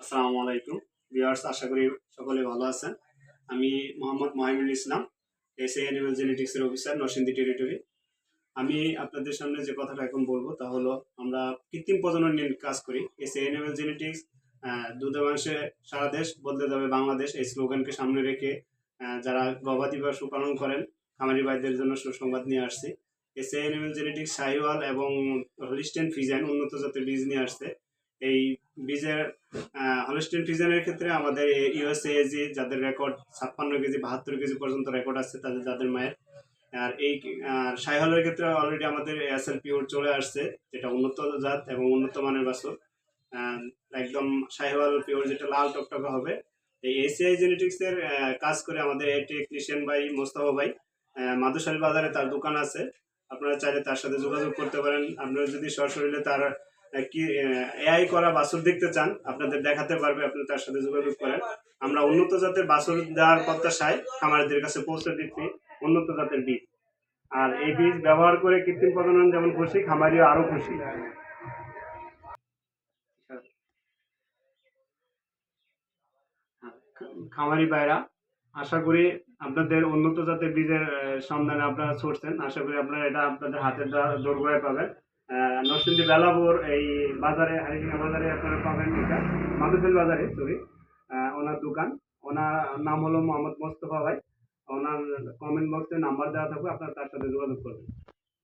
আসসালামু আলাইকুম ভিউয়ার্স, আশা করি সকলে ভালো আছেন। আমি মোহাম্মদ মহিনুল ইসলাম, এসএ অ্যানিমাল জেনেটিক্সের অফিসার, নরসিংদী টেরিটরি। আমি আপনাদের সামনে যে কথাটা এখন বলবো তা হলো, আমরা কৃত্রিম প্রজনন নিয়ে কাজ করি। এসএ অ্যানিমাল জেনেটিক্স দুধে মাংসে সারা দেশ বদলে যাবে বাংলাদেশ, এই স্লোগানকে সামনে রেখে যারা গবাদি পশু পালন করেন খামারি ভাইদের জন্য সুসংবাদ নিয়ে আসছি। এসএ অ্যানিমাল জেনেটিক্স শাহিওয়াল এবং হলিস্টিয়ান ফ্রিজিয়ান উন্নত জাতের বীজ নিয়ে আসছে। এই বীজের হলস্টিন ফ্রিজিয়ানের ক্ষেত্রে আমাদের ইউএসএজি যাদের রেকর্ড 56 কেজি 72 কেজি পর্যন্ত রেকর্ড আছে, যাদের মায়ের। আর এই শাহিওয়ালের ক্ষেত্রে অলরেডি আমাদের এসএল পিওর চলে আসছে, যেটা উন্নত জাত এবং উন্নত মানের বাছুর। আহ, একদম শাহিওয়াল পিওর যেটা লাল টকটকে হবে। এই এসিআই জেনেটিক্স এর কাজ করে আমাদের এই টেকনিশিয়ান ভাই মোস্তফা ভাই, মাদুশালী বাজারে তার দোকান আছে। আপনারা চাইলে তার সাথে যোগাযোগ করতে পারেন। আপনারা যদি সরাসরি তার কি এআই করা বাছুর দেখতে চান, আপনাদের দেখাতে পারবে, আপনি তার সাথে যোগাযোগ করেন। আমরা উন্নত জাতের বাছুর দেওয়ার প্রত্যাশায় খামারিদের কাছে পৌঁছে দিচ্ছি উন্নত জাতের বীজ। আর এই বীজ ব্যবহার করে কৃত্রিম প্রজনন যেমন খুশি, খামারিও আরো খুশি। খামারি ভাইরা, আশা করি আপনাদের উন্নত জাতের বীজের সন্ধানে আপনারা ছুটছেন। আশা করি আপনারা এটা আপনাদের হাতের দোরগোড়ায় পাবেন। নরসিংদী বেলাপুর এই বাজারে, হারিকেনা বাজারে আপনারা পাবেন এটা, মাদুফেল বাজারে, সরি। ওনার দোকান, ওনার নাম হলো মোহাম্মদ মোস্তফা ভাই। ওনার কমেন্ট বক্সে নাম্বার দেওয়া থাকবে, আপনারা তার সাথে যোগাযোগ করবেন।